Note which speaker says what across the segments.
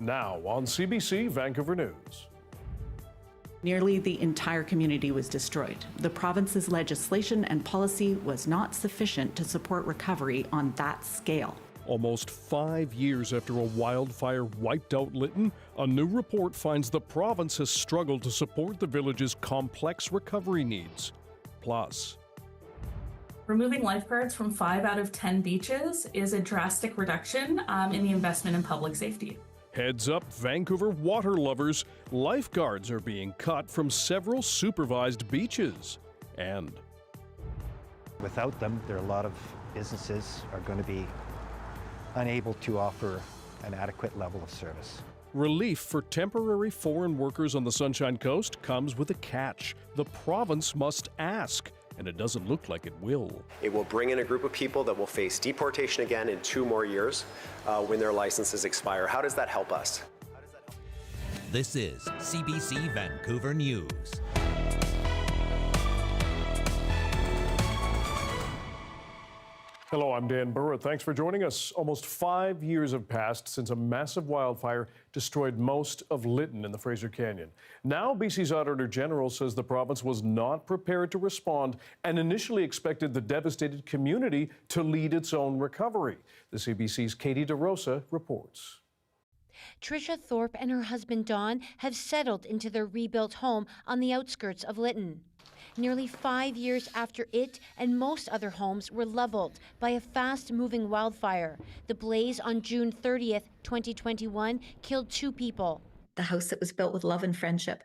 Speaker 1: Now on CBC Vancouver News.
Speaker 2: Nearly the entire community was destroyed. The province's legislation and policy was not sufficient to support recovery on that scale.
Speaker 1: Almost 5 years after a wildfire wiped out Lytton, a new report finds the province has struggled to support the village's complex recovery needs. Plus,
Speaker 3: removing lifeguards from 5 out of 10 beaches is a drastic reduction in the investment in public safety.
Speaker 1: Heads up, Vancouver water lovers. Lifeguards are being cut from several supervised beaches. And
Speaker 4: without them, there are a lot of businesses are going to be unable to offer an adequate level of service.
Speaker 1: relief for temporary foreign workers on the Sunshine Coast comes with a catch. The province must ask, and it doesn't look like it will.
Speaker 5: It will bring in a group of people that will face deportation again in 2 more years when their licenses expire. How does that help us?
Speaker 6: This is CBC Vancouver News.
Speaker 1: Hello, I'm Dan Burritt. Thanks for joining us. Almost 5 years have passed since a massive wildfire destroyed most of Lytton in the Fraser Canyon. Now, BC's Auditor General says the province was not prepared to respond and initially expected the devastated community to lead its own recovery. The CBC's Katie DeRosa reports.
Speaker 7: Tricia Thorpe and her husband Don have settled into their rebuilt home on the outskirts of Lytton. Nearly 5 years after it and most other homes were leveled by a fast-moving wildfire. The blaze on June 30th, 2021, killed 2 people.
Speaker 8: The house that was built with love and friendship.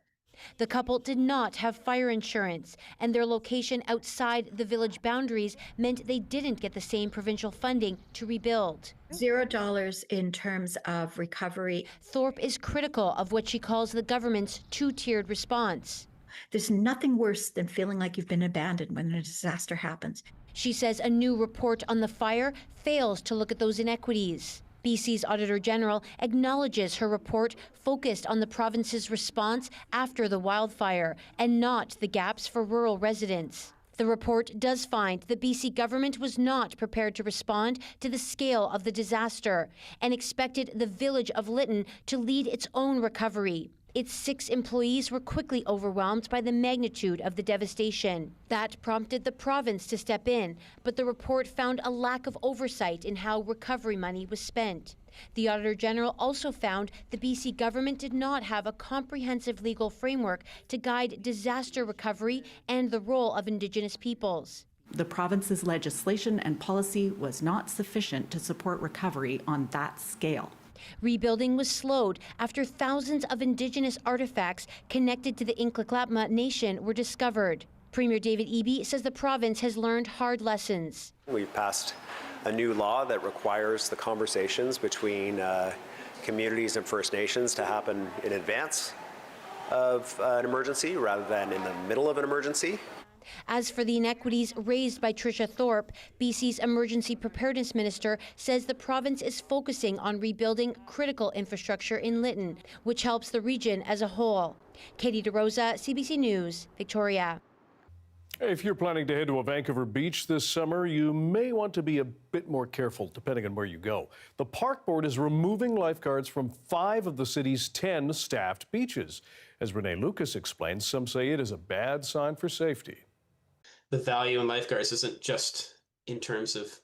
Speaker 7: The couple did not have fire insurance, and their location outside the village boundaries meant they didn't get the same provincial funding to rebuild.
Speaker 8: $0 in terms of recovery.
Speaker 7: Thorpe is critical of what she calls the government's 2-tiered response.
Speaker 8: There's nothing worse than feeling like you've been abandoned when a disaster happens.
Speaker 7: She says a new report on the fire fails to look at those inequities. BC's Auditor General acknowledges her report focused on the province's response after the wildfire and not the gaps for rural residents. The report does find the BC government was not prepared to respond to the scale of the disaster and expected the village of Lytton to lead its own recovery. Its 6 employees were quickly overwhelmed by the magnitude of the devastation. That prompted the province to step in, but the report found a lack of oversight in how recovery money was spent. The Auditor General also found the BC government did not have a comprehensive legal framework to guide disaster recovery and the role of Indigenous peoples.
Speaker 2: The province's legislation and policy was not sufficient to support recovery on that scale.
Speaker 7: Rebuilding was slowed after thousands of Indigenous artifacts connected to the Inklaklatma Nation were discovered. Premier David Eby says the province has learned hard lessons.
Speaker 5: We've passed a new law that requires the conversations between communities and First Nations to happen in advance of an emergency rather than in the middle of an emergency.
Speaker 7: As for the inequities raised by Tricia Thorpe, BC's Emergency Preparedness Minister says the province is focusing on rebuilding critical infrastructure in Lytton, which helps the region as a whole. Katie DeRosa, CBC News, Victoria.
Speaker 1: If you're planning to head to a Vancouver beach this summer, you may want to be a bit more careful depending on where you go. The Park Board is removing lifeguards from 5 of the city's 10 staffed beaches. As Renee Lucas explains, some say it is a bad sign for safety.
Speaker 9: The value in lifeguards isn't just in terms of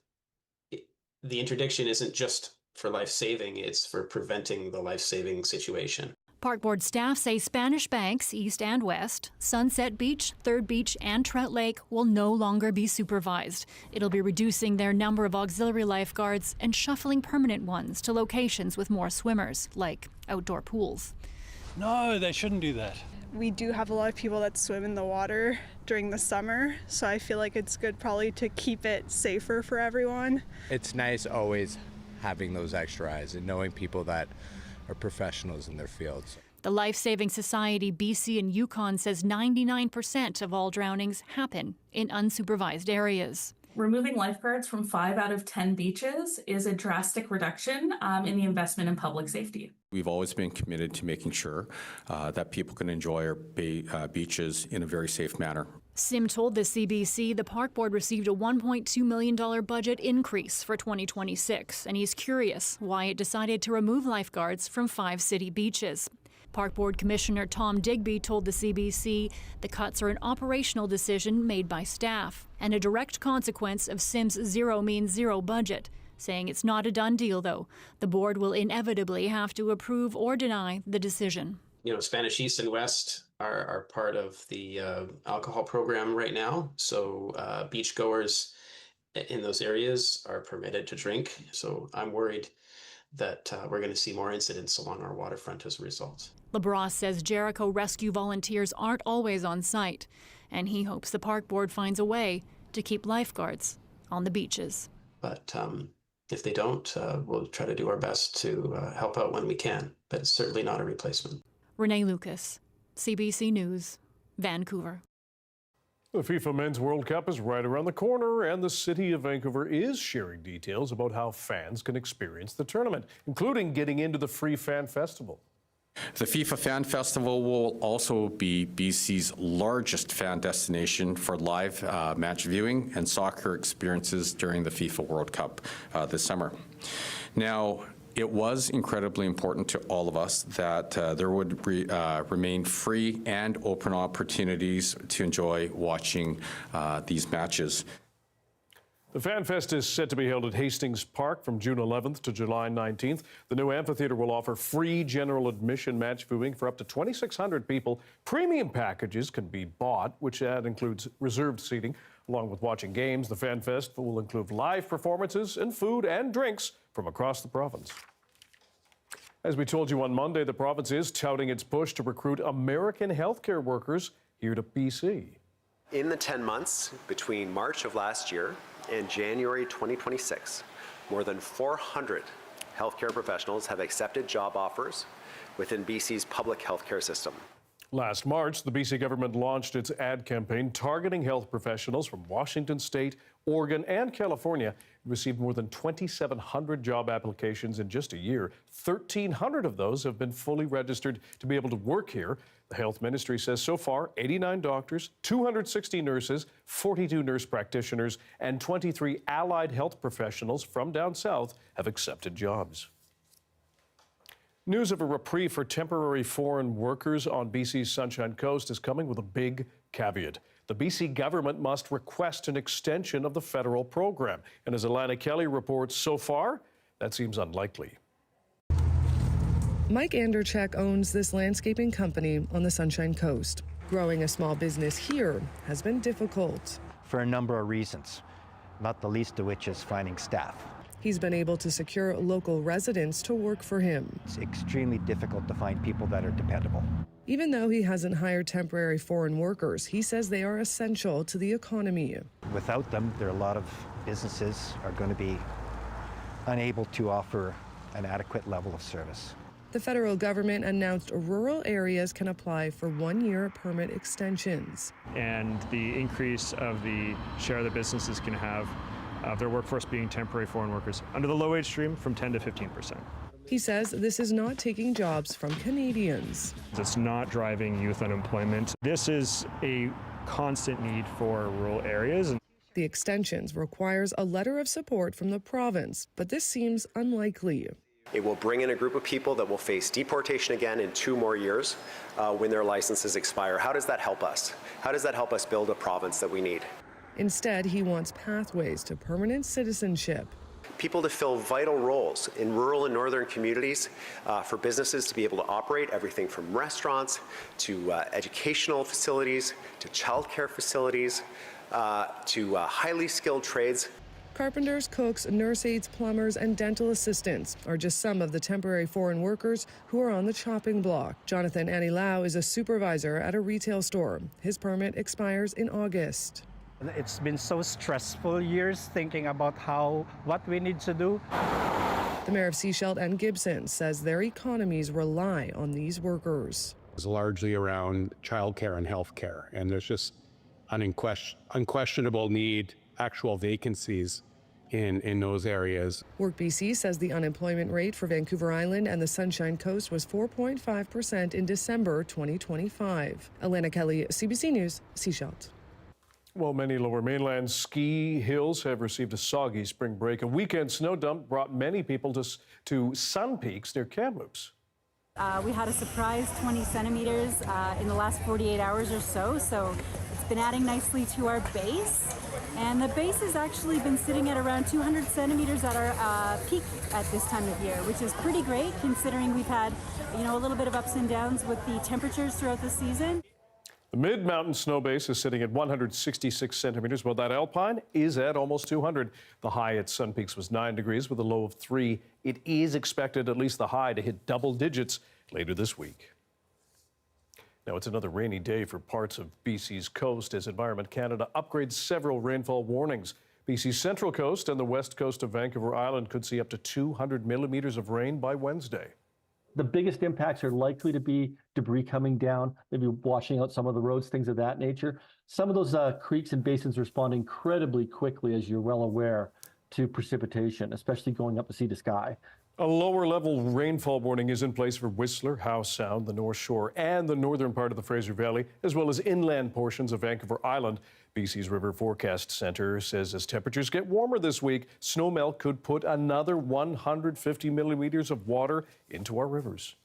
Speaker 9: the interdiction isn't just for life-saving, it's for preventing the life-saving situation.
Speaker 10: Park Board staff say Spanish Banks, East and West, Sunset Beach, Third Beach and Trout Lake will no longer be supervised. It'll be reducing their number of auxiliary lifeguards and shuffling permanent ones to locations with more swimmers, like outdoor pools.
Speaker 11: No, they shouldn't do that.
Speaker 12: We do have a lot of people that swim in the water during the summer, so I feel like it's good probably to keep it safer for everyone.
Speaker 13: It's nice always having those extra eyes and knowing people that are professionals in their fields.
Speaker 10: The Life Saving Society BC and Yukon says 99% of all drownings happen in unsupervised areas.
Speaker 3: Removing lifeguards from 5 out of 10 beaches is a drastic reduction in the investment in public safety.
Speaker 14: We've always been committed to making sure that people can enjoy our beaches in a very safe manner.
Speaker 10: Sim told the CBC the park board received a $1.2 million budget increase for 2026, and he's curious why it decided to remove lifeguards from 5 city beaches. Park Board Commissioner Tom Digby told the CBC the cuts are an operational decision made by staff and a direct consequence of Sim's zero means zero budget, saying it's not a done deal, though. The board will inevitably have to approve or deny the decision.
Speaker 9: You know, Spanish East and West are part of the alcohol program right now, so beachgoers in those areas are permitted to drink. So I'm worried that we're going to see more incidents along our waterfront as a result.
Speaker 10: LaBrosse says Jericho rescue volunteers aren't always on site, and he hopes the park board finds a way to keep lifeguards on the beaches.
Speaker 9: But if they don't, we'll try to do our best to help out when we can, but it's certainly not a replacement.
Speaker 10: Renee Lucas, CBC News, Vancouver.
Speaker 1: The FIFA Men's World Cup is right around the corner, and the city of Vancouver is sharing details about how fans can experience the tournament, including getting into the free fan festival.
Speaker 14: The FIFA Fan Festival will also be BC's largest fan destination for live match viewing and soccer experiences during the FIFA World Cup this summer. Now, it was incredibly important to all of us that there would remain free and open opportunities to enjoy watching these matches.
Speaker 1: The Fan Fest is set to be held at Hastings Park from June 11th to July 19th. The new amphitheater will offer free general admission match viewing for up to 2,600 people. Premium packages can be bought, which includes reserved seating. Along with watching games, the Fan Fest will include live performances and food and drinks from across the province. As we told you on Monday, the province is touting its push to recruit American healthcare workers here to BC.
Speaker 5: In the 10 months between March of last year and January 2026, more than 400 healthcare professionals have accepted job offers within BC's public healthcare system.
Speaker 1: Last March, the BC government launched its ad campaign targeting health professionals from Washington State, Oregon, and California. It received more than 2,700 job applications in just a year. 1,300 of those have been fully registered to be able to work here. The health ministry says so far, 89 doctors, 260 nurses, 42 nurse practitioners, and 23 allied health professionals from down south have accepted jobs. News of a reprieve for temporary foreign workers on BC's Sunshine Coast is coming with a big caveat. The BC government must request an extension of the federal program. And as Alana Kelly reports, so far, that seems unlikely.
Speaker 15: Mike Anderchek owns this landscaping company on the Sunshine Coast. Growing a small business here has been difficult.
Speaker 4: For a number of reasons, not the least of which is finding staff.
Speaker 15: He's been able to secure local residents to work for him.
Speaker 4: It's extremely difficult to find people that are dependable.
Speaker 15: Even though he hasn't hired temporary foreign workers, he says they are essential to the economy.
Speaker 4: Without them, there are a lot of businesses are going to be unable to offer an adequate level of service.
Speaker 15: The federal government announced rural areas can apply for 1-year permit extensions.
Speaker 16: And the increase of the share the businesses can have of their workforce being temporary foreign workers under the low-wage stream from 10 to 15%.
Speaker 15: He says this is not taking jobs from Canadians.
Speaker 16: It's not driving youth unemployment. This is a constant need for rural areas.
Speaker 15: The extensions requires a letter of support from the province, but this seems unlikely.
Speaker 5: It will bring in a group of people that will face deportation again in 2 more years when their licenses expire. How does that help us? How does that help us build a province that we need?
Speaker 15: Instead, he wants pathways to permanent citizenship.
Speaker 5: People to fill vital roles in rural and northern communities, for businesses to be able to operate everything from restaurants to educational facilities to childcare facilities to highly skilled trades.
Speaker 15: Carpenters, cooks, nurse aides, plumbers, and dental assistants are just some of the temporary foreign workers who are on the chopping block. Jonathan Anilau is a supervisor at a retail store. His permit expires in August.
Speaker 17: It's been so stressful years thinking about what we need to do.
Speaker 15: The mayor of Sechelt and Gibson says their economies rely on these workers.
Speaker 18: It's largely around childcare and healthcare, and there's just an unquestionable need actual vacancies in those areas.
Speaker 15: Work BC says the unemployment rate for Vancouver Island and the Sunshine Coast was 4.5% in December 2025. Elena Kelly, CBC News, Seashot.
Speaker 1: Well, many lower mainland ski hills have received a soggy spring break. A weekend snow dump brought many people to Sun Peaks near Kamloops.
Speaker 19: We had a surprise 20 centimeters in the last 48 hours or so it's been adding nicely to our base. And the base has actually been sitting at around 200 centimeters at our peak at this time of year, which is pretty great considering we've had, a little bit of ups and downs with the temperatures throughout the season.
Speaker 1: The mid-mountain snow base is sitting at 166 centimeters, while that alpine is at almost 200. The high at Sun Peaks was 9 degrees with a low of 3. It is expected at least the high to hit double digits later this week. Now, it's another rainy day for parts of BC's coast as Environment Canada upgrades several rainfall warnings. BC's central coast and the west coast of Vancouver Island could see up to 200 millimeters of rain by Wednesday.
Speaker 20: The biggest impacts are likely to be debris coming down, maybe washing out some of the roads, things of that nature. Some of those creeks and basins respond incredibly quickly, as you're well aware, to precipitation, especially going up the sea to sky.
Speaker 1: A lower level rainfall warning is in place for Whistler, Howe Sound, the North Shore, and the northern part of the Fraser Valley, as well as inland portions of Vancouver Island. BC's River Forecast Centre says as temperatures get warmer this week, snowmelt could put another 150 millimeters of water into our rivers.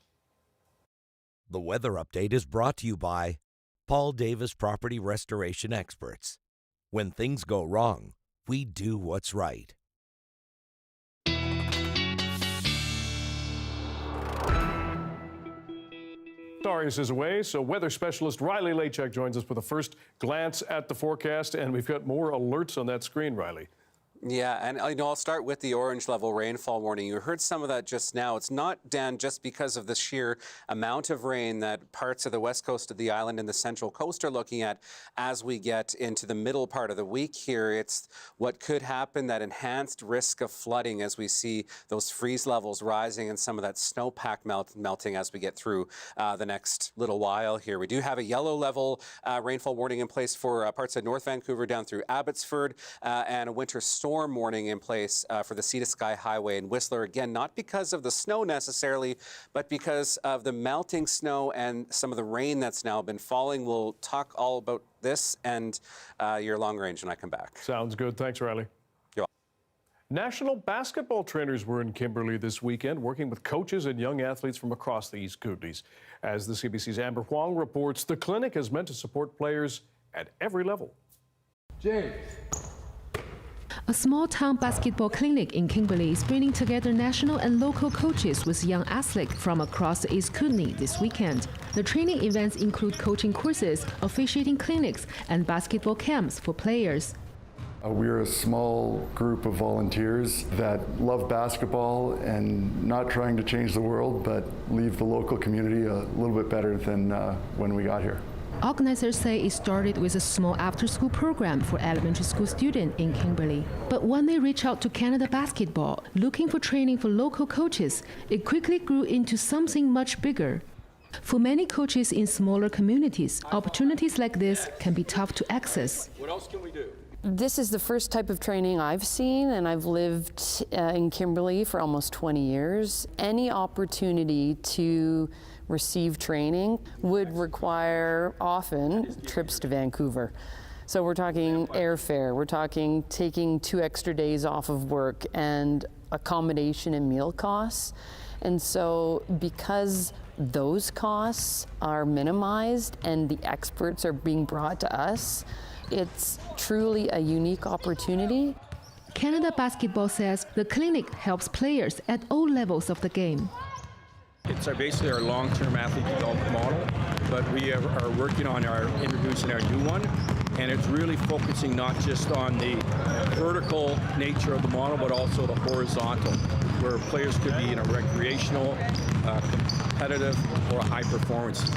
Speaker 6: The weather update is brought to you by Paul Davis Property Restoration Experts. When things go wrong, we do what's right.
Speaker 1: Darius is away, so weather specialist Riley Lachek joins us with a first glance at the forecast, and we've got more alerts on that screen, Riley.
Speaker 21: Yeah, and I'll start with the orange level rainfall warning. You heard some of that just now. It's not, Dan, just because of the sheer amount of rain that parts of the west coast of the island and the central coast are looking at as we get into the middle part of the week here. It's what could happen, that enhanced risk of flooding as we see those freeze levels rising and some of that snowpack melting as we get through the next little while here. We do have a yellow level rainfall warning in place for parts of North Vancouver down through Abbotsford and a winter storm warning in place for the Sea to Sky Highway in Whistler. Again, not because of the snow necessarily, but because of the melting snow and some of the rain that's now been falling. We'll talk all about this and your long range when I come back.
Speaker 1: Sounds good. Thanks, Riley.
Speaker 21: You're welcome.
Speaker 1: National basketball trainers were in Kimberley this weekend, working with coaches and young athletes from across the East Kootenays. As the CBC's Amber Huang reports, the clinic is meant to support players at every level.
Speaker 22: James. A small-town basketball clinic in Kimberley is bringing together national and local coaches with young athletes from across the East Kootenay this weekend. The training events include coaching courses, officiating clinics, and basketball camps for players.
Speaker 23: We're a small group of volunteers that love basketball and not trying to change the world, but leave the local community a little bit better than when we got here.
Speaker 22: Organizers say it started with a small after-school program for elementary school students in Kimberley. But when they reached out to Canada Basketball, looking for training for local coaches, it quickly grew into something much bigger. For many coaches in smaller communities, opportunities like this can be tough to access. What else can we do?
Speaker 24: This is the first type of training I've seen, and I've lived in Kimberley for almost 20 years. Any opportunity to receive training would require often trips to Vancouver. So we're talking airfare, we're talking taking 2 extra days off of work and accommodation and meal costs. And so because those costs are minimized and the experts are being brought to us, it's truly a unique opportunity.
Speaker 22: Canada Basketball says the clinic helps players at all levels of the game.
Speaker 25: It's basically our long-term athlete development model, but we are working on introducing our new one, and it's really focusing not just on the vertical nature of the model, but also the horizontal, where players could be in a recreational, competitive, or high performance.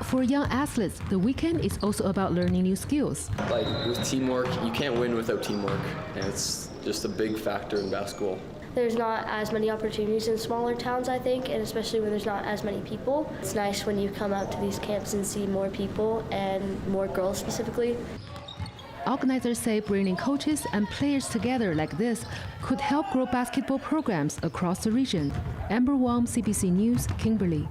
Speaker 22: For young athletes, the weekend is also about learning new skills.
Speaker 26: Like with teamwork, you can't win without teamwork, and it's just a big factor in basketball.
Speaker 27: There's not as many opportunities in smaller towns, I think, and especially when there's not as many people. It's nice when you come out to these camps and see more people and more girls specifically.
Speaker 22: organizers say bringing coaches and players together like this could help grow basketball programs across the region. Amber Wong, CBC News, Kimberley.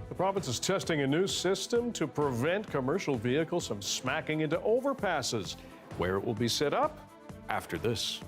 Speaker 1: The province is testing a new system to prevent commercial vehicles from smacking into overpasses. Where it will be set up? After this.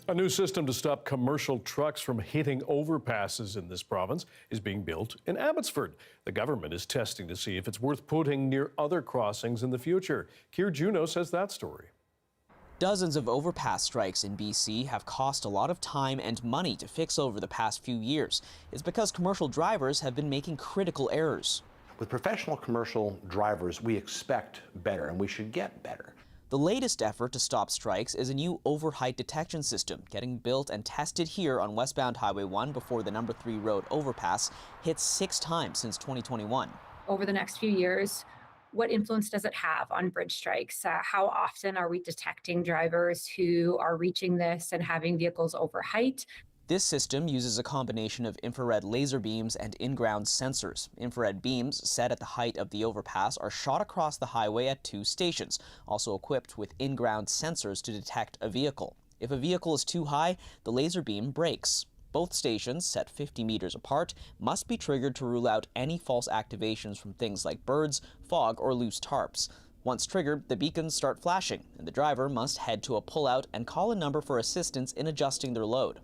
Speaker 1: A new system to stop commercial trucks from hitting overpasses in this province is being built in Abbotsford. The government is testing to see if it's worth putting near other crossings in the future. Keir Juno says that story.
Speaker 2: Dozens of overpass strikes in BC have cost a lot of time and money to fix over the past few years. It's because commercial drivers have been making critical errors.
Speaker 3: With professional commercial drivers, we expect better, and we should get better.
Speaker 2: The latest effort to stop strikes is a new overheight detection system getting built and tested here on westbound Highway 1 before the number 3 road overpass hit 6 times since 2021.
Speaker 7: Over the next few years, what influence does it have on bridge strikes? How often are we detecting drivers who are reaching this and having vehicles over height?
Speaker 2: This system uses a combination of infrared laser beams and in-ground sensors. Infrared beams set at the height of the overpass are shot across the highway at 2 stations, also equipped with in-ground sensors to detect a vehicle. If a vehicle is too high, the laser beam breaks. Both stations, set 50 meters apart, must be triggered to rule out any false activations from things like birds, fog, or loose tarps. Once triggered, the beacons start flashing, and the driver must head to a pullout and call a number for assistance in adjusting their load.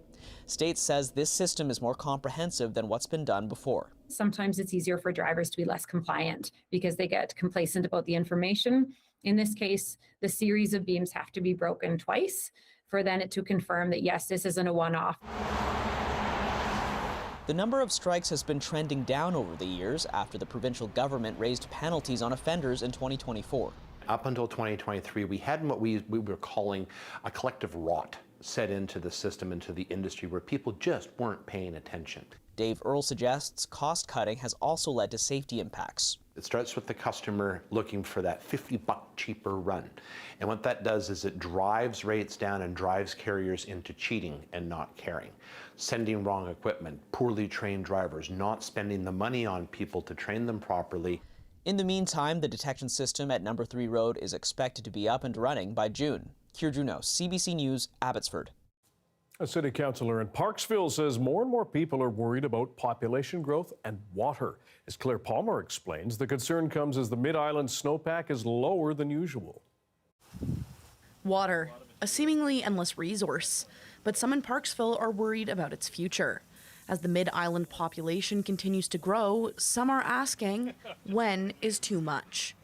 Speaker 2: State says this system is more comprehensive than what's been done before.
Speaker 7: Sometimes it's easier for drivers to be less compliant because they get complacent about the information. In this case, the series of beams have to be broken twice for then it to confirm that, yes, this isn't a one-off.
Speaker 2: The number of strikes has been trending down over the years after the provincial government raised penalties on offenders in 2024.
Speaker 3: Up until 2023, we had what we were calling a collective rot set into the system, into the industry, where people just weren't paying attention.
Speaker 2: Dave Earle suggests cost cutting has also led to safety impacts.
Speaker 3: It starts with the customer looking for that $50 cheaper run. And what that does is it drives rates down and drives carriers into cheating and not caring. Sending wrong equipment, poorly trained drivers, not spending the money on people to train them properly.
Speaker 2: In the meantime, the detection system at Number 3 Road is expected to be up and running by June. Keir Juneau, CBC News, Abbotsford.
Speaker 1: A city councillor in Parksville says more and more people are worried about population growth and water. As Claire Palmer explains, the concern comes as the Mid-Island snowpack is lower than usual.
Speaker 8: Water, a seemingly endless resource, but some in Parksville are worried about its future. As the Mid-Island population continues to grow, some are asking, when is too much?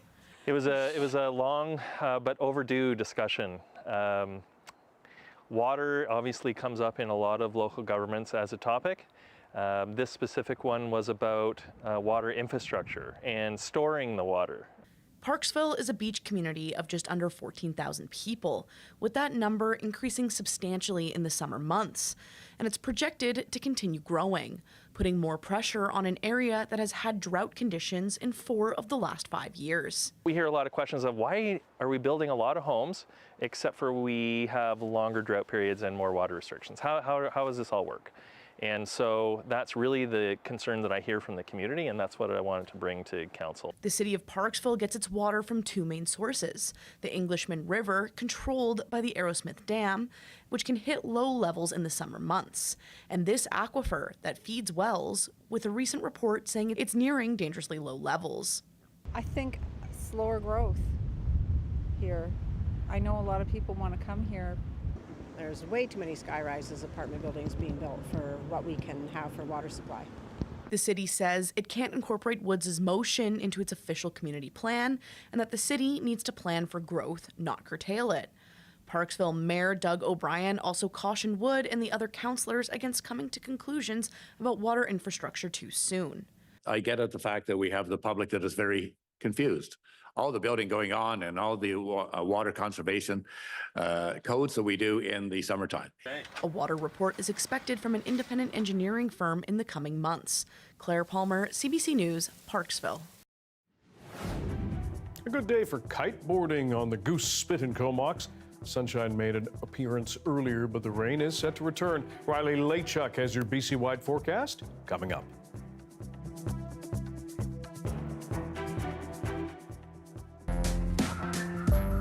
Speaker 9: It was a long but overdue discussion. Water obviously comes up in a lot of local governments as a topic. This specific one was about water infrastructure and storing the water.
Speaker 8: Parksville is a beach community of just under 14,000 people, with that number increasing substantially in the summer months. And it's projected to continue growing, putting more pressure on an area that has had drought conditions in 4 of the last 5 years.
Speaker 9: We hear a lot of questions of why are we building a lot of homes, except for we have longer drought periods and more water restrictions. How does this all work? And so that's really the concern that I hear from the community, and that's what I wanted to bring to council.
Speaker 8: The city of Parksville gets its water from 2 main sources. The Englishman River, controlled by the Arrowsmith Dam, which can hit low levels in the summer months. And this aquifer that feeds wells, with a recent report saying it's nearing dangerously low levels.
Speaker 10: I think slower growth here. I know a lot of people want to come here.
Speaker 11: There's way too many sky-rises, apartment buildings being built for what we can have for water supply.
Speaker 8: The city says it can't incorporate Woods' motion into its official community plan, and that the city needs to plan for growth, not curtail it. Parksville Mayor Doug O'Brien also cautioned Wood and the other councillors against coming to conclusions about water infrastructure too soon.
Speaker 12: I get at the fact that we have the public that is very confused. All the building going on and all the water conservation codes that we do in the summertime.
Speaker 8: A water report is expected from an independent engineering firm in the coming months. Claire Palmer, CBC News, Parksville.
Speaker 1: A good day for kiteboarding on the Goose Spit in Comox. Sunshine made an appearance earlier, but the rain is set to return. Riley Laychuk has your BC-wide forecast coming up.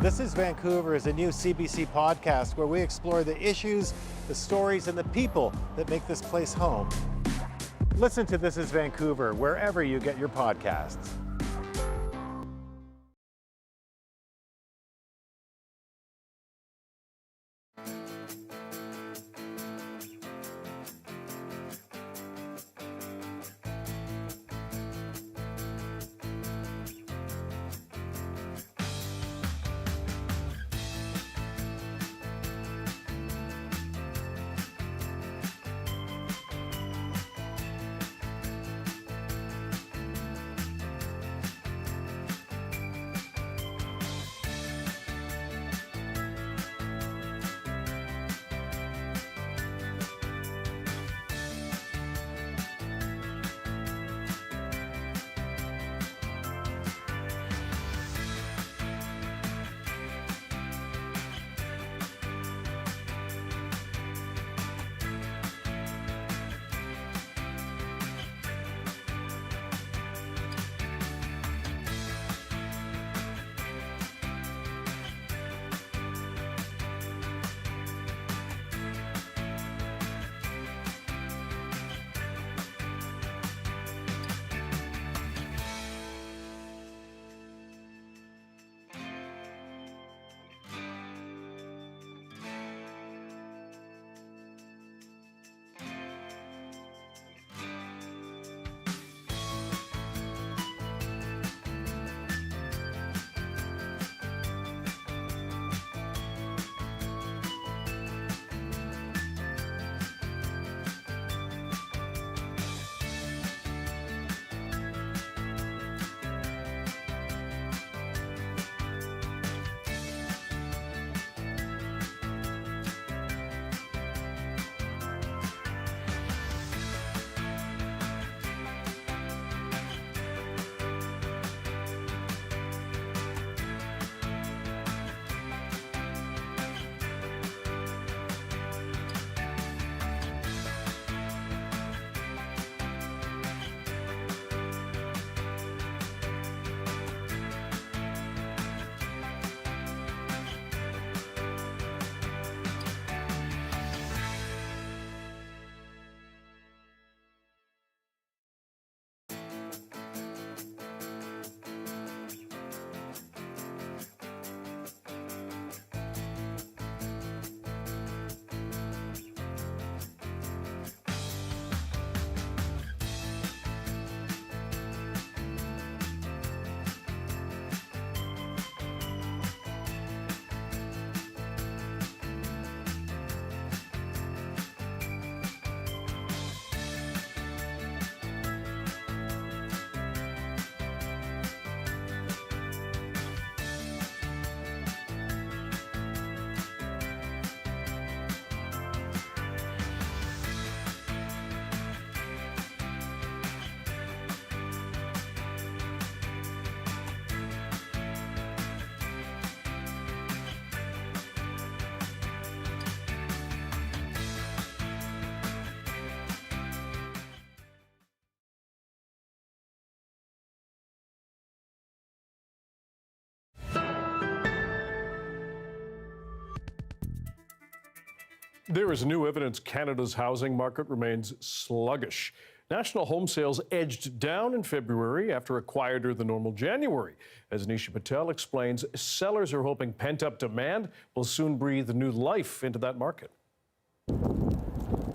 Speaker 13: This is Vancouver is a new CBC podcast where we explore the issues, the stories, and the people that make this place home. Listen to This is Vancouver wherever you get your podcasts.
Speaker 1: There is new evidence Canada's housing market remains sluggish. National home sales edged down in February after a quieter than normal January. As Nisha Patel explains, sellers are hoping pent-up demand will soon breathe new life into that market.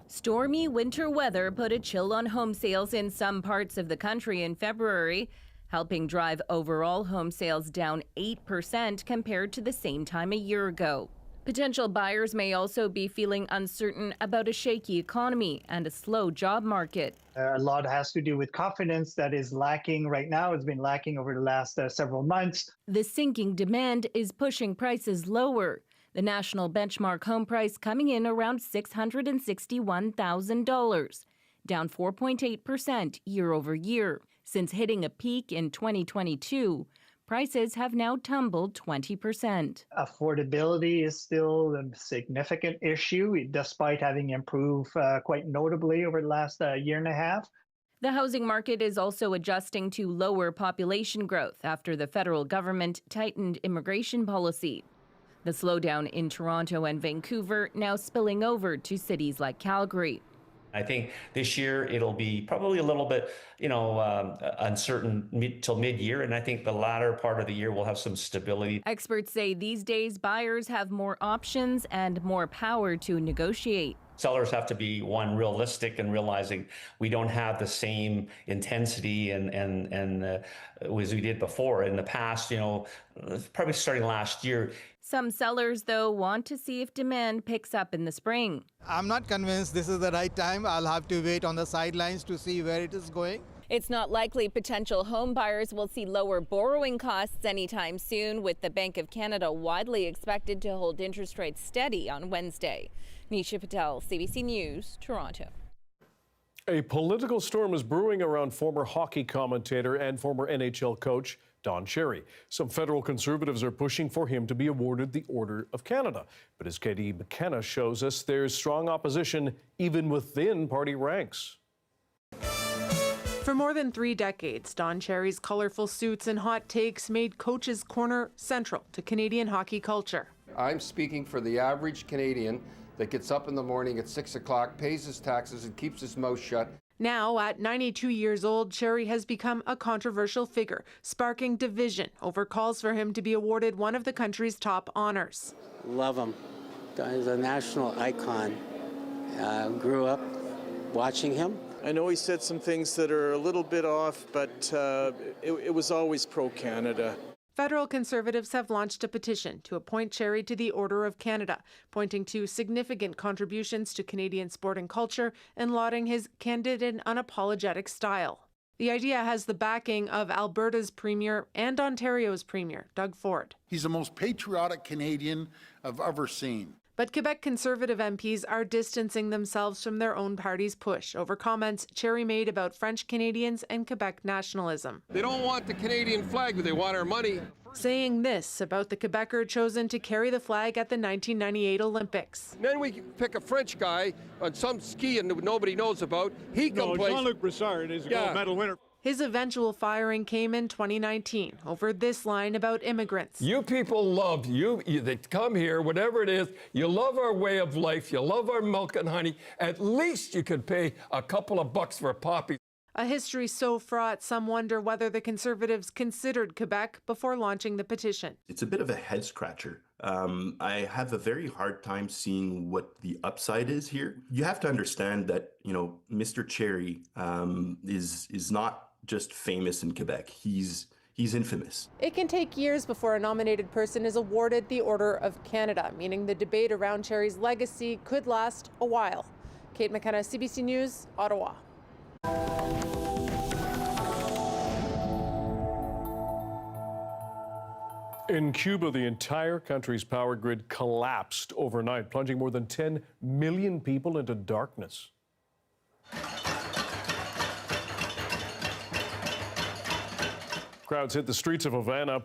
Speaker 4: Stormy winter weather put a chill on home sales in some parts of the country in February, helping drive overall home sales down 8% compared to the same time a year ago. Potential buyers may also be feeling uncertain about a shaky economy and a slow job market.
Speaker 5: A lot has to do with confidence that is lacking right now. It's been lacking over the last several months.
Speaker 4: The sinking demand is pushing prices lower. The national benchmark home price coming in around $661,000, down 4.8% year over year. Since hitting a peak in 2022, prices have now tumbled 20%.
Speaker 5: Affordability is still a significant issue, despite having improved quite notably over the last year and a half.
Speaker 4: The housing market is also adjusting to lower population growth after the federal government tightened immigration policy. The slowdown in Toronto and Vancouver now spilling over to cities like Calgary.
Speaker 14: I think this year it'll be probably a little bit, uncertain till mid-year, and I think the latter part of the year will have some stability.
Speaker 4: Experts say these days buyers have more options and more power to negotiate.
Speaker 14: Sellers have to be, one, realistic and realizing we don't have the same intensity and as we did before. In the past, probably starting last year.
Speaker 4: Some sellers, though, want to see if demand picks up in the spring.
Speaker 15: I'm not convinced this is the right time. I'll have to wait on the sidelines to see where it is going.
Speaker 4: It's not likely potential home buyers will see lower borrowing costs anytime soon, with the Bank of Canada widely expected to hold interest rates steady on Wednesday. Nisha Patel, CBC News, Toronto.
Speaker 1: A political storm is brewing around former hockey commentator and former NHL coach Don Cherry. Some federal conservatives are pushing for him to be awarded the Order of Canada. But as Katie McKenna shows us, there's strong opposition even within party ranks.
Speaker 16: For more than 3 decades, Don Cherry's colorful suits and hot takes made Coach's Corner central to Canadian hockey culture.
Speaker 17: I'm speaking for the average Canadian that gets up in the morning at 6 o'clock, pays his taxes, and keeps his mouth shut.
Speaker 16: Now, at 92 years old, Cherry has become a controversial figure, sparking division over calls for him to be awarded one of the country's top honors.
Speaker 18: Love him. He's a national icon. Grew up watching him.
Speaker 28: I know he said some things that are a little bit off, but it was always pro-Canada.
Speaker 16: Federal Conservatives have launched a petition to appoint Cherry to the Order of Canada, pointing to significant contributions to Canadian sport and culture and lauding his candid and unapologetic style. The idea has the backing of Alberta's Premier and Ontario's Premier, Doug Ford.
Speaker 29: He's the most patriotic Canadian I've ever seen.
Speaker 16: But Quebec Conservative MPs are distancing themselves from their own party's push over comments Cherry made about French Canadians and Quebec nationalism.
Speaker 30: They don't want the Canadian flag, but they want our money.
Speaker 16: Saying this about the Quebecer chosen to carry the flag at the 1998 Olympics.
Speaker 30: Then we pick a French guy on some ski and nobody knows about. He complains.
Speaker 29: Jean-Luc Brassard is a gold medal winner.
Speaker 16: His eventual firing came in 2019 over this line about immigrants.
Speaker 31: You people love you. They come here, whatever it is. You love our way of life. You love our milk and honey. At least you could pay a couple of bucks for a poppy.
Speaker 16: A history so fraught, some wonder whether the Conservatives considered Quebec before launching the petition.
Speaker 32: It's a bit of a head scratcher. I have a very hard time seeing what the upside is here. You have to understand that, Mr. Cherry is not just famous in Quebec. He's infamous.
Speaker 16: It can take years before a nominated person is awarded the Order of Canada, meaning the debate around Cherry's legacy could last a while. Kate McKenna, CBC News, Ottawa.
Speaker 1: In Cuba, the entire country's power grid collapsed overnight, plunging more than 10 million people into darkness. Crowds hit the streets of Havana,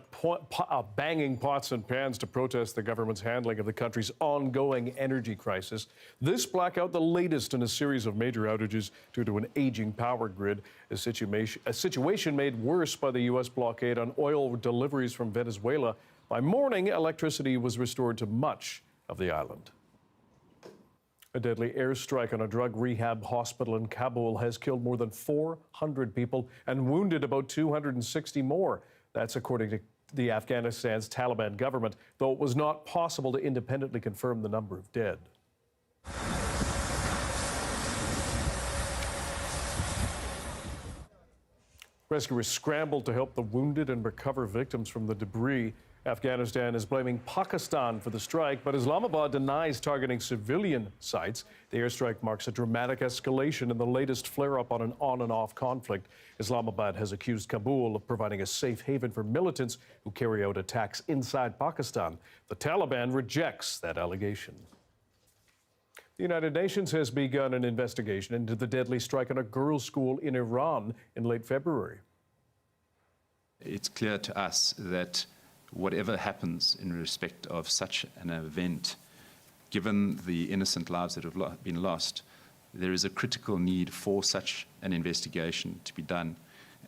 Speaker 1: banging pots and pans to protest the government's handling of the country's ongoing energy crisis. This blackout, the latest in a series of major outages due to an aging power grid, a situation made worse by the U.S. blockade on oil deliveries from Venezuela. By morning, electricity was restored to much of the island. A deadly airstrike on a drug rehab hospital in Kabul has killed more than 400 people and wounded about 260 more. That's according to the Afghanistan's Taliban government, though it was not possible to independently confirm the number of dead. Rescuers scrambled to help the wounded and recover victims from the debris. Afghanistan is blaming Pakistan for the strike, but Islamabad denies targeting civilian sites. The airstrike marks a dramatic escalation in the latest flare-up on an on-and-off conflict. Islamabad has accused Kabul of providing a safe haven for militants who carry out attacks inside Pakistan. The Taliban rejects that allegation. The United Nations has begun an investigation into the deadly strike on a girls' school in Iran in late February.
Speaker 3: It's clear to us that whatever happens in respect of such an event, given the innocent lives that have been lost, there is a critical need for such an investigation to be done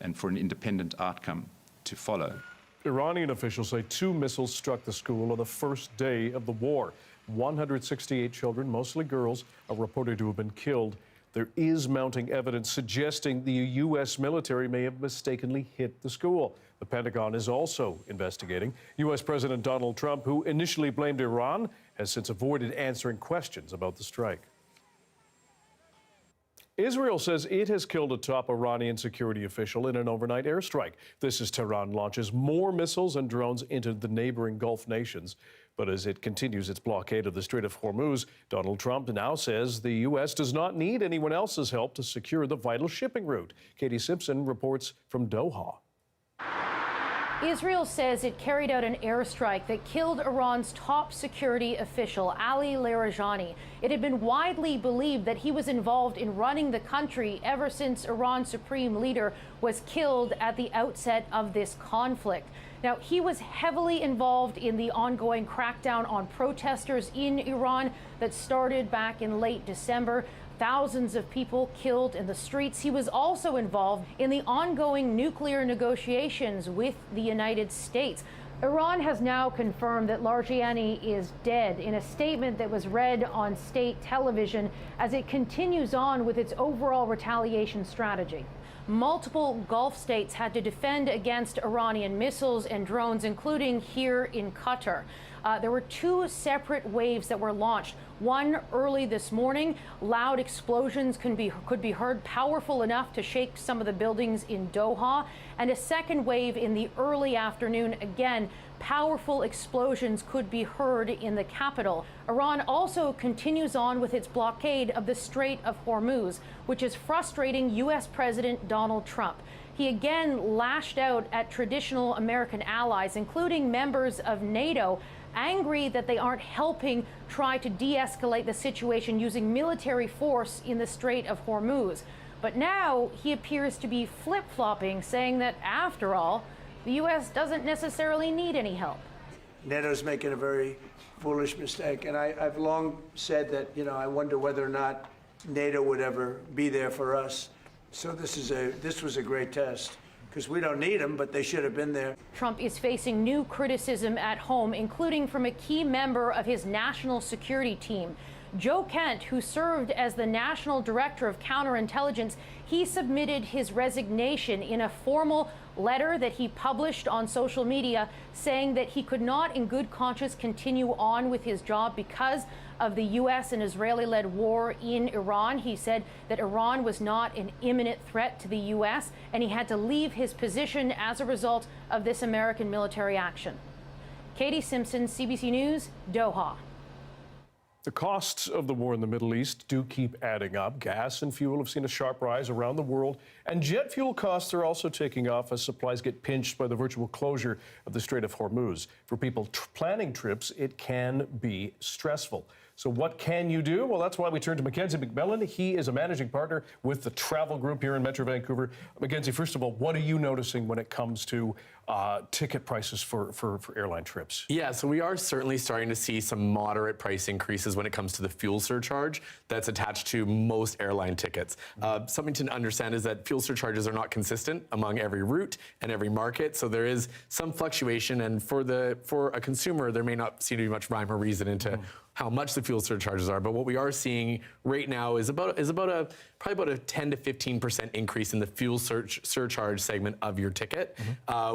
Speaker 3: and for an independent outcome to follow.
Speaker 1: Iranian officials say 2 missiles struck the school on the first day of the war. 168 children, mostly girls, are reported to have been killed. There is mounting evidence suggesting the U.S. military may have mistakenly hit the school. The Pentagon is also investigating. U.S. President Donald Trump, who initially blamed Iran, has since avoided answering questions about the strike. Israel says it has killed a top Iranian security official in an overnight airstrike. This as Tehran launches more missiles and drones into the neighboring Gulf nations. But as it continues its blockade of the Strait of Hormuz, Donald Trump now says the U.S. does not need anyone else's help to secure the vital shipping route. Katie Simpson reports from Doha.
Speaker 6: Israel says it carried out an airstrike that killed Iran's top security official, Ali Larijani. It had been widely believed that he was involved in running the country ever since Iran's supreme leader was killed at the outset of this conflict. Now, he was heavily involved in the ongoing crackdown on protesters in Iran that started back in late December. Thousands of people killed in the streets. He was also involved in the ongoing nuclear negotiations with the United States. Iran has now confirmed that Larijani is dead in a statement that was read on state television as it continues on with its overall retaliation strategy. Multiple Gulf states had to defend against Iranian missiles and drones, including here in Qatar. There were 2 separate waves that were launched. One early this morning, loud explosions could be heard, powerful enough to shake some of the buildings in Doha. And a second wave in the early afternoon, again, powerful explosions could be heard in the capital. Iran also continues on with its blockade of the Strait of Hormuz, which is frustrating U.S. President Donald Trump. He again lashed out at traditional American allies, including members of NATO, angry that they aren't helping try to de-escalate the situation using military force in the Strait of Hormuz. But now he appears to be flip-flopping, saying that after all, the U.S. doesn't necessarily need any help.
Speaker 7: NATO's making a very foolish mistake, and I've long said that, I wonder whether or not NATO would ever be there for us. So this was a great test, because we don't need them, but they should have been there.
Speaker 6: Trump is facing new criticism at home, including from a key member of his national security team. Joe Kent, who served as the National Director of Counterintelligence, he submitted his resignation in a formal letter that he published on social media, saying that he could not in good conscience continue on with his job because of the U.S. and Israeli-led war in Iran. He said that Iran was not an imminent threat to the U.S., and he had to leave his position as a result of this American military action. Katie Simpson, CBC News, Doha.
Speaker 1: The costs of the war in the Middle East do keep adding up. Gas and fuel have seen a sharp rise around the world, and jet fuel costs are also taking off as supplies get pinched by the virtual closure of the Strait of Hormuz. For people planning trips, it can be stressful. So what can you do? Well, that's why we turn to Mackenzie McMillan. He is a managing partner with the travel group here in Metro Vancouver. Mackenzie, first of all, what are you noticing when it comes to ticket prices for airline trips?
Speaker 2: Yeah, so we are certainly starting to see some moderate price increases when it comes to the fuel surcharge that's attached to most airline tickets. Something to understand is that fuel surcharges are not consistent among every route and every market, so there is some fluctuation, and for a consumer, there may not seem to be much rhyme or reason into how much the fuel surcharges are. But what we are seeing right now is probably about a 10 to 15% increase in the fuel surcharge segment of your ticket,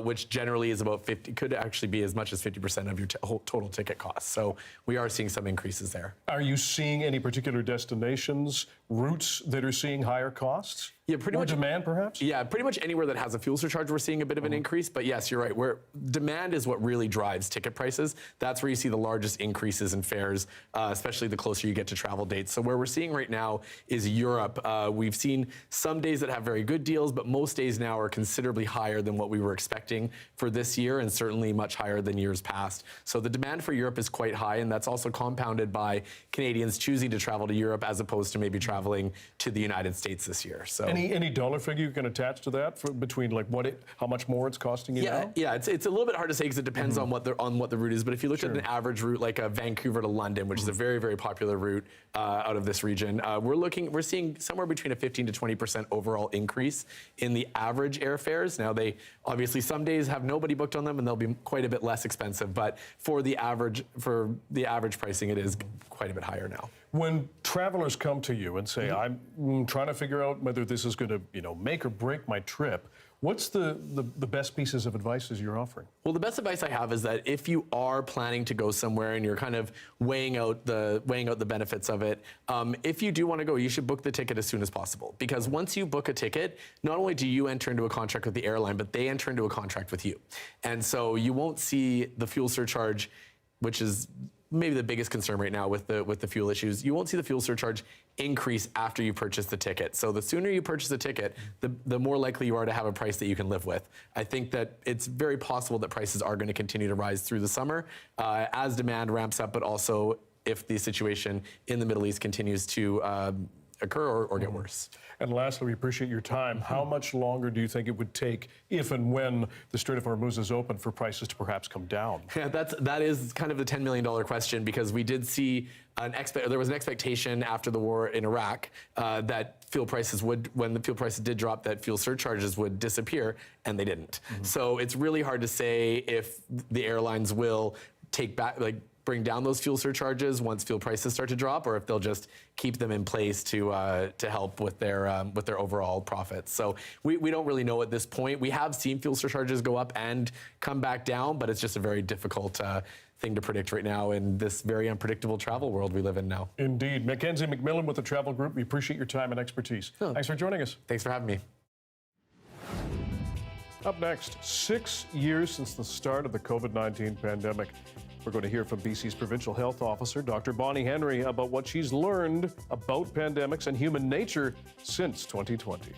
Speaker 2: which generally is about 50, could actually be as much as 50% of your whole total ticket cost. So we are seeing some increases there.
Speaker 1: Are you seeing any particular destinations, routes that are seeing higher costs?
Speaker 2: Yeah, pretty much.
Speaker 1: Demand, perhaps?
Speaker 2: Yeah, pretty much anywhere that has a fuel surcharge, we're seeing a bit of an increase. But yes, you're right. Where demand is what really drives ticket prices. That's where you see the largest increases in fares, especially the closer you get to travel dates. So where we're seeing right now is Europe. We've seen some days that have very good deals, but most days now are considerably higher than what we were expecting for this year, and certainly much higher than years past. So the demand for Europe is quite high, and that's also compounded by Canadians choosing to travel to Europe as opposed to maybe traveling to the United States this year. So.
Speaker 1: Any dollar figure you can attach to that between like how much more it's costing you now?
Speaker 2: Yeah, it's a little bit hard to say because it depends on what the route is. But if you look at an average route like a Vancouver to London, which is a very, very popular route out of this region, we're seeing somewhere between a 15 to 20% overall increase in the average airfares. Now they obviously some days have nobody booked on them and they'll be quite a bit less expensive, but for the average pricing, it is quite a bit higher now.
Speaker 1: When travelers come to you and say, I'm trying to figure out whether this is going to, make or break my trip, what's the best pieces of advice you're offering?
Speaker 2: Well, the best advice I have is that if you are planning to go somewhere and you're kind of weighing out the benefits of it, if you do want to go, you should book the ticket as soon as possible. Because once you book a ticket, not only do you enter into a contract with the airline, but they enter into a contract with you. And so you won't see the fuel surcharge, which is maybe the biggest concern right now with the fuel issues. You won't see the fuel surcharge increase after you purchase the ticket. So the sooner you purchase the ticket, the more likely you are to have a price that you can live with. I think that it's very possible that prices are going to continue to rise through the summer as demand ramps up, but also if the situation in the Middle East continues to occur or get worse.
Speaker 1: And lastly, we appreciate your time. How much longer do you think it would take if and when the Strait of Hormuz is open for prices to perhaps come down?
Speaker 2: Yeah, that is kind of the $10 million question, because we did see there was an expectation after the war in Iraq that fuel prices when the fuel prices did drop, that fuel surcharges would disappear, and they didn't. So it's really hard to say if the airlines will bring down those fuel surcharges once fuel prices start to drop, or if they'll just keep them in place to help with their overall profits. So we don't really know at this point. We have seen fuel surcharges go up and come back down, but it's just a very difficult thing to predict right now in this very unpredictable travel world we live in now.
Speaker 1: Indeed. Mackenzie McMillan with the Travel Group, we appreciate your time and expertise. Thanks for joining us.
Speaker 2: Thanks for having me.
Speaker 1: Up next, 6 years since the start of the COVID-19 pandemic. We're going to hear from BC's Provincial Health Officer, Dr. Bonnie Henry, about what she's learned about pandemics and human nature since 2020.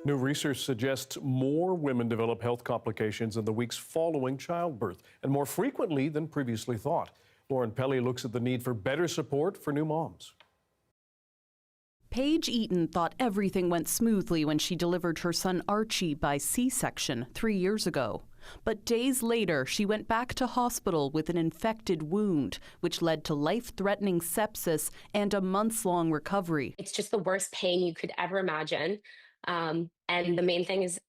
Speaker 1: New research suggests more women develop health complications in the weeks following childbirth, and more frequently than previously thought. Lauren Pelly looks at the need for better support for new moms.
Speaker 9: Paige Eaton thought everything went smoothly when she delivered her son Archie by C-section 3 years ago. But days later, she went back to hospital with an infected wound, which led to life-threatening sepsis and a months-long recovery.
Speaker 10: It's just the worst pain you could ever imagine. And the main thing is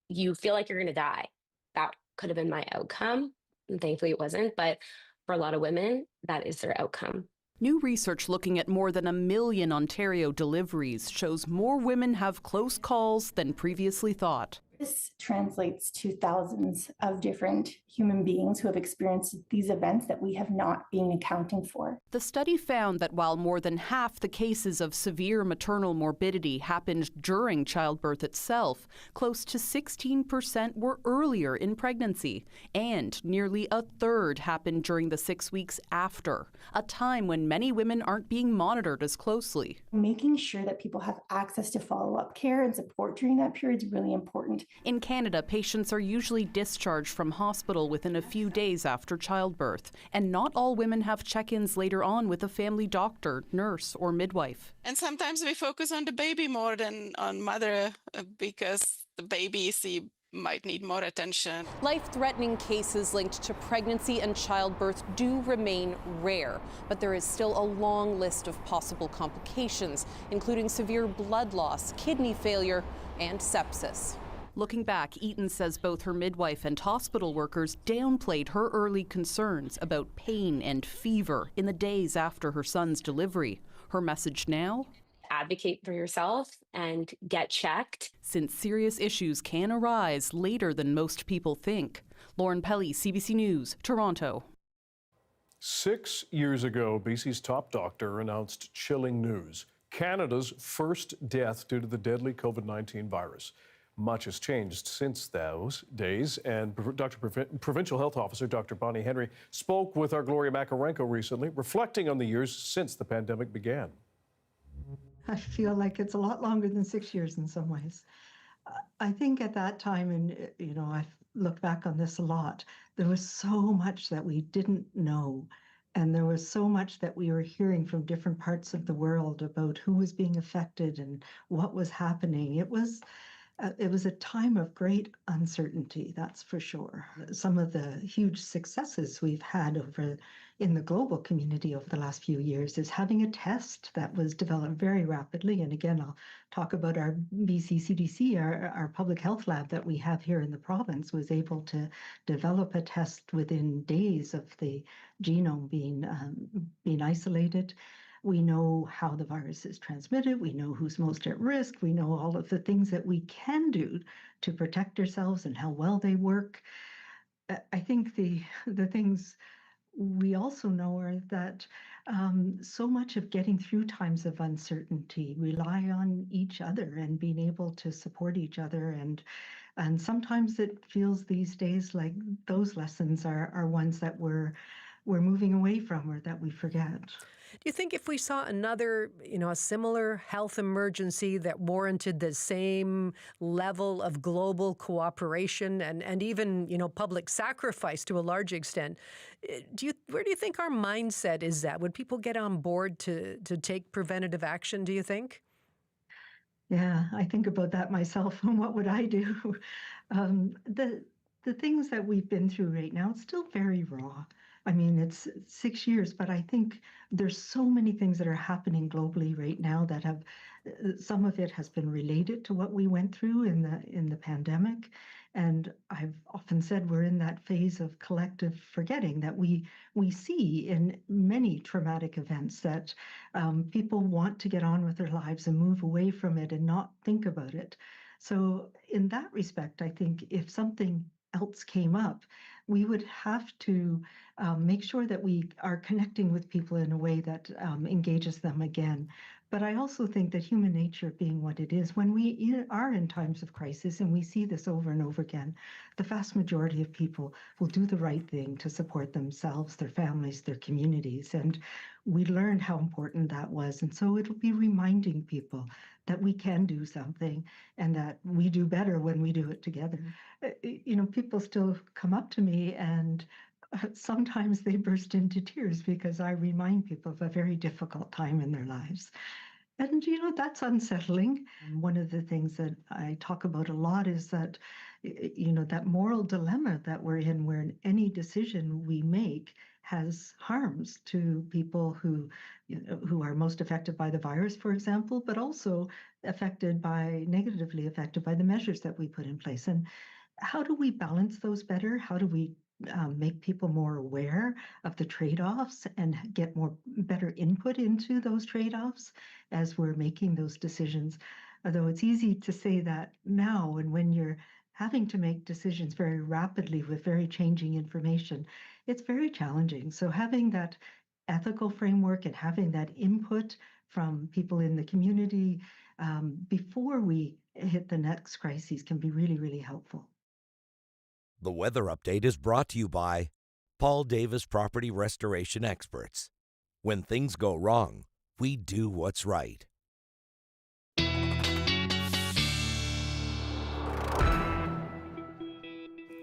Speaker 10: you feel like you're going to die. That could have been my outcome. And thankfully it wasn't. But for a lot of women, that is their outcome.
Speaker 9: New research looking at more than 1 million Ontario deliveries shows more women have close calls than previously thought.
Speaker 11: This translates to thousands of different human beings who have experienced these events that we have not been accounting for.
Speaker 9: The study found that while more than half the cases of severe maternal morbidity happened during childbirth itself, close to 16% were earlier in pregnancy, and nearly a third happened during the 6 weeks after, a time when many women aren't being monitored as closely.
Speaker 11: Making sure that people have access to follow-up care and support during that period is really important.
Speaker 9: In Canada, patients are usually discharged from hospital within a few days after childbirth, and not all women have check-ins later on with a family doctor, nurse, or midwife.
Speaker 19: And sometimes we focus on the baby more than on mother because the babies might need more attention.
Speaker 9: Life-threatening cases linked to pregnancy and childbirth do remain rare, but there is still a long list of possible complications, including severe blood loss, kidney failure, and sepsis. Looking back, Eaton says both her midwife and hospital workers downplayed her early concerns about pain and fever in the days after her son's delivery. Her message now?
Speaker 10: Advocate for yourself and get checked.
Speaker 9: Since serious issues can arise later than most people think. Lauren Pelly, CBC News, Toronto.
Speaker 1: 6 years ago, BC's top doctor announced chilling news: Canada's first death due to the deadly COVID-19 virus. Much has changed since those days, and Provincial Health Officer Dr. Bonnie Henry spoke with our Gloria Makarenko recently, reflecting on the years since the pandemic began.
Speaker 20: I feel like it's a lot longer than 6 years in some ways. I think at that time, and I've looked back on this a lot, there was so much that we didn't know. And there was so much that we were hearing from different parts of the world about who was being affected and what was happening. It was a time of great uncertainty, that's for sure. Some of the huge successes we've had in the global community over the last few years is having a test that was developed very rapidly. And again, I'll talk about our BC CDC, our public health lab that we have here in the province was able to develop a test within days of the genome being isolated. We know how the virus is transmitted. We know who's most at risk. We know all of the things that we can do to protect ourselves and how well they work. I think the things we also know are that so much of getting through times of uncertainty rely on each other and being able to support each other. And sometimes it feels these days like those lessons are ones that we're moving away from or that we forget.
Speaker 21: Do you think if we saw another, a similar health emergency that warranted the same level of global cooperation and even, public sacrifice to a large extent, where do you think our mindset is at? Would people get on board to take preventative action, do you think?
Speaker 20: Yeah, I think about that myself. And what would I do? The things that we've been through right now, it's still very raw. I mean, it's 6 years, but I think there's so many things that are happening globally right now that some of it has been related to what we went through in the pandemic. And I've often said we're in that phase of collective forgetting that we see in many traumatic events, that people want to get on with their lives and move away from it and not think about it. So in that respect, I think if something else came up, we would have to make sure that we are connecting with people in a way that engages them again. But I also think that human nature being what it is, when we are in times of crisis, and we see this over and over again, the vast majority of people will do the right thing to support themselves, their families, their communities. And we learned how important that was. And so it'll be reminding people that we can do something and that we do better when we do it together. People still come up to me and sometimes they burst into tears because I remind people of a very difficult time in their lives. And, that's unsettling. One of the things that I talk about a lot is that, that moral dilemma that we're in, where any decision we make has harms to people who are most affected by the virus, for example, but also negatively affected by the measures that we put in place. And how do we balance those better? How do we make people more aware of the trade-offs and get better input into those trade-offs as we're making those decisions? Although it's easy to say that now, and when you're having to make decisions very rapidly with very changing information, it's very challenging. So having that ethical framework and having that input from people in the community before we hit the next crises can be really, really helpful.
Speaker 5: The weather update is brought to you by Paul Davis Property Restoration Experts. When things go wrong, we do what's right.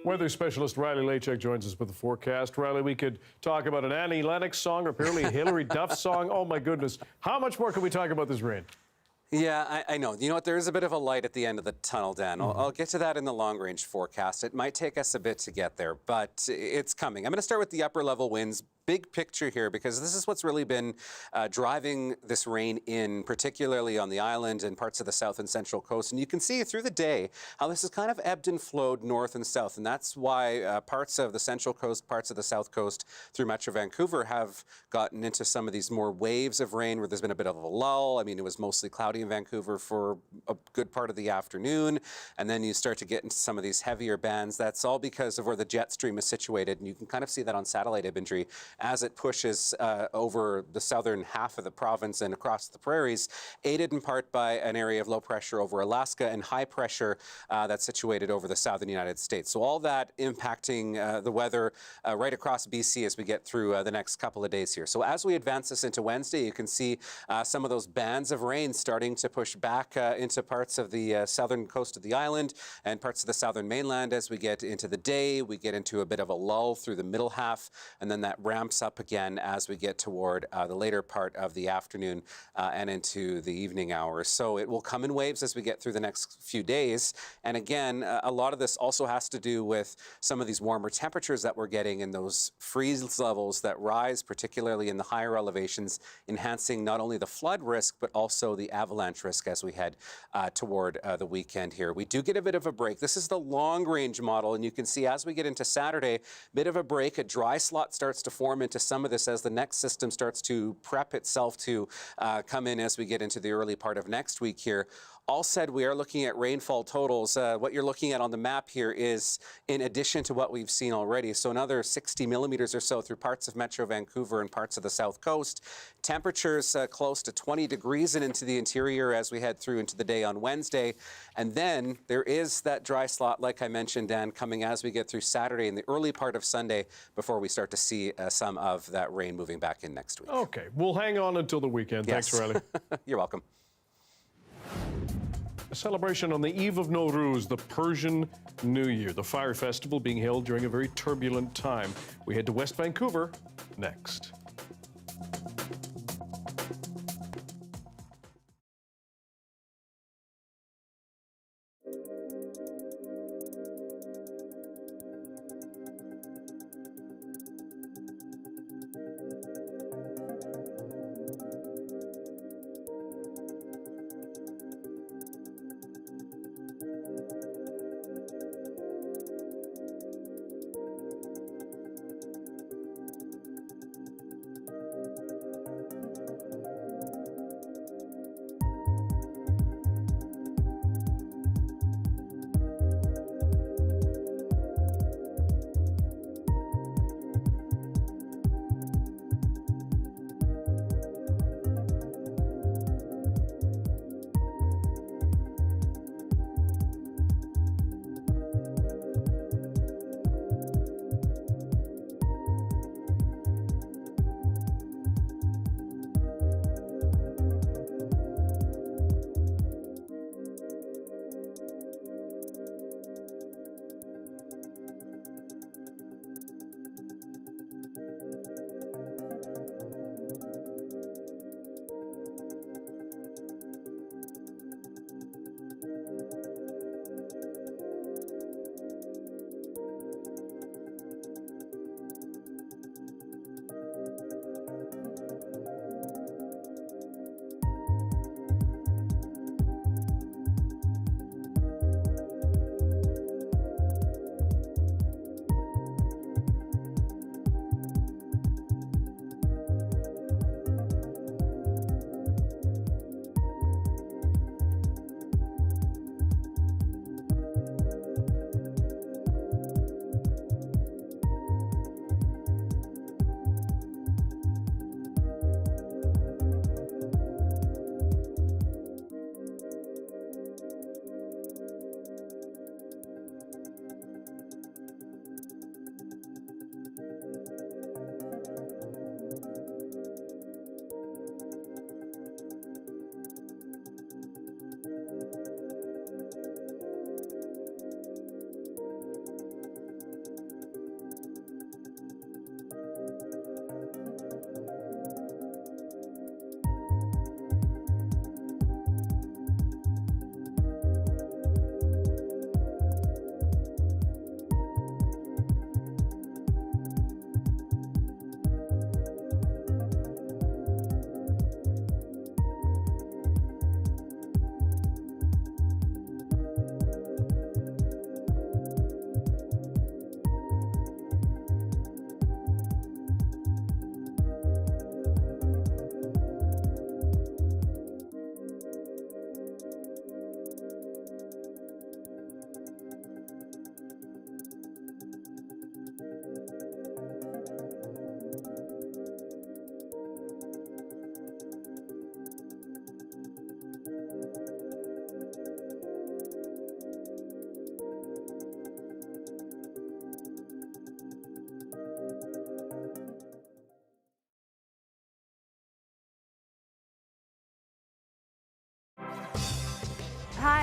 Speaker 1: Weather specialist Riley Lachek joins us with the forecast. Riley, we could talk about an Annie Lennox song or apparently a Hillary Duff song. Oh, my goodness. How much more can we talk about this rain?
Speaker 8: Yeah, I know. You know what? There is a bit of a light at the end of the tunnel, Dan. I'll get to that in the long-range forecast. It might take us a bit to get there, but it's coming. I'm going to start with the upper-level winds. Big picture here, because this is what's really been driving this rain in, particularly on the island and parts of the south and central coast. And you can see through the day how this has kind of ebbed and flowed north and south. And that's why parts of the central coast, parts of the south coast through Metro Vancouver have gotten into some of these more waves of rain where there's been a bit of a lull. I mean, it was mostly cloudy in Vancouver for a good part of the afternoon. And then you start to get into some of these heavier bands. That's all because of where the jet stream is situated. And you can kind of see that on satellite imagery as it pushes over the southern half of the province and across the prairies, aided in part by an area of low pressure over Alaska and high pressure that's situated over the southern United States. So all that impacting the weather right across BC as we get through the next couple of days here. So as we advance this into Wednesday, you can see some of those bands of rain starting to push back into parts of the southern coast of the island and parts of the southern mainland. As we get into the day, we get into a bit of a lull through the middle half, and then that ramps up again as we get toward the later part of the afternoon and into the evening hours. So it will come in waves as we get through the next few days. And again, a lot of this also has to do with some of these warmer temperatures that we're getting and those freeze levels that rise, particularly in the higher elevations, enhancing not only the flood risk, but also the avalanche risk as we head toward the weekend here. We do get a bit of a break. This is the long-range model, and you can see as we get into Saturday, bit of a break. A dry slot starts to form into some of this as the next system starts to prep itself to come in as we get into the early part of next week here. All said, we are looking at rainfall totals. What you're looking at on the map here is in addition to what we've seen already. So another 60 millimeters or so through parts of Metro Vancouver and parts of the south coast. Temperatures close to 20 degrees and into the interior as we head through into the day on Wednesday. And then there is that dry slot, like I mentioned, Dan, coming as we get through Saturday and the early part of Sunday before we start to see some of that rain moving back in next week.
Speaker 1: Okay, we'll hang on until the weekend.
Speaker 8: Yes.
Speaker 1: Thanks, Riley.
Speaker 8: You're welcome.
Speaker 1: A celebration on the eve of Nowruz, the Persian New Year. The fire festival being held during a very turbulent time. We head to West Vancouver next.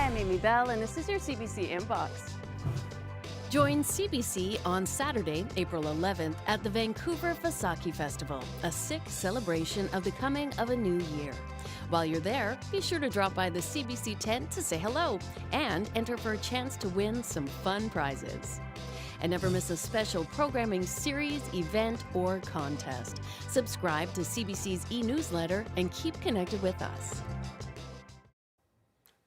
Speaker 4: I'm Amy Bell, and this is your CBC Inbox.
Speaker 12: Join CBC on Saturday, April 11th at the Vancouver Fasaki Festival, a Sikh celebration of the coming of a new year. While you're there, be sure to drop by the CBC tent to say hello and enter for a chance to win some fun prizes. And never miss a special programming series, event, or contest. Subscribe to CBC's e-newsletter and keep connected with us.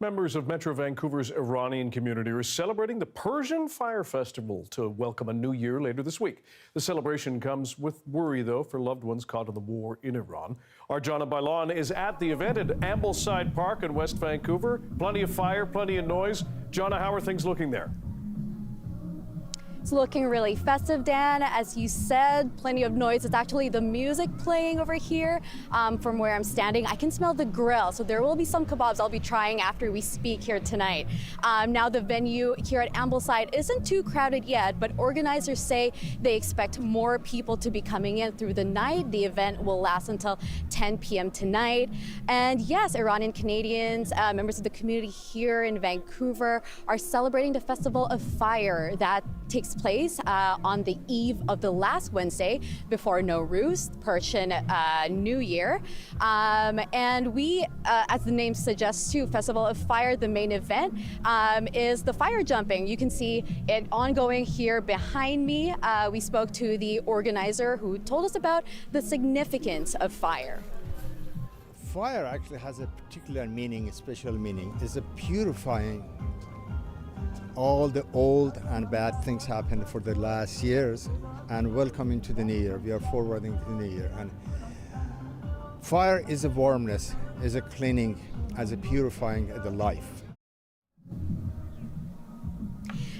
Speaker 1: Members of Metro Vancouver's Iranian community are celebrating the Persian Fire Festival to welcome a new year later this week. The celebration comes with worry, though, for loved ones caught in the war in Iran. Our Jana Bailon is at the event at Ambleside Park in West Vancouver. Plenty of fire, plenty of noise. Jana, how are things looking there?
Speaker 13: It's looking really festive, Dan. As you said, plenty of noise. It's actually the music playing over here from where I'm standing. I can smell the grill, so there will be some kebabs I'll be trying after we speak here tonight. Now, the venue here at Ambleside isn't too crowded yet, but organizers say they expect more people to be coming in through the night. The event will last until 10 p.m. tonight. And yes, Iranian Canadians, members of the community here in Vancouver, are celebrating the Festival of Fire that takes place on the eve of the last Wednesday before Nowruz, Persian New Year. And we, as the name suggests too, Festival of Fire, the main event is the fire jumping. You can see it ongoing here behind me. We spoke to the organizer who told us about the significance of fire.
Speaker 14: Fire actually has a particular meaning, a special meaning. It's a purifying all the old and bad things happened for the last years, and welcoming to the new year. We are forwarding to the new year. And fire is a warmness, is a cleaning, as a purifying the life.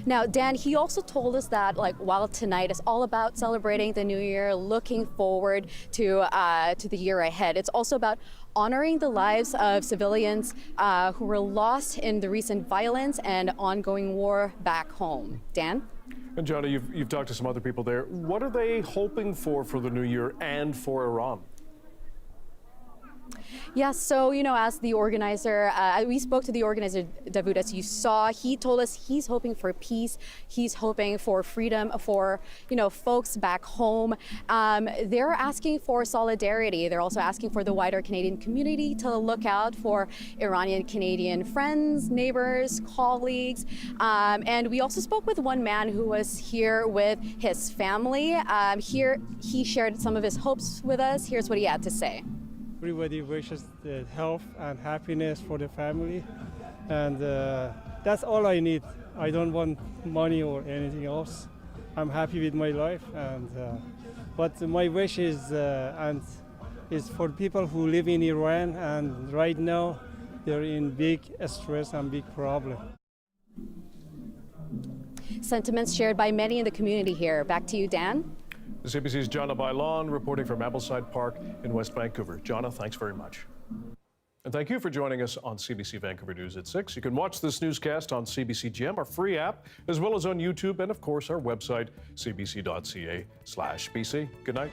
Speaker 13: Now, Dan, he also told us that, while tonight is all about celebrating the new year, looking forward to the year ahead, it's also about honoring the lives of civilians who were lost in the recent violence and ongoing war back home. Dan?
Speaker 1: And Johnny, you've talked to some other people there. What are they hoping for the new year and for Iran?
Speaker 13: Yeah, so, as the organizer, we spoke to the organizer, Dawood, as you saw. He told us he's hoping for peace. He's hoping for freedom for, folks back home. They're asking for solidarity. They're also asking for the wider Canadian community to look out for Iranian Canadian friends, neighbors, colleagues. And we also spoke with one man who was here with his family. Here, he shared some of his hopes with us. Here's what he had to say.
Speaker 15: Everybody wishes the health and happiness for the family, and that's all I need. I don't want money or anything else. I'm happy with my life, and but my wish is for people who live in Iran, and right now they're in big stress and big problem.
Speaker 13: Sentiments shared by many in the community here. Back to you, Dan.
Speaker 1: CBC's Jana Bailon reporting from Ambleside Park in West Vancouver. Jana, thanks very much. And thank you for joining us on CBC Vancouver News at 6. You can watch this newscast on CBC Gem, our free app, as well as on YouTube and, of course, our website, cbc.ca/BC. Good night.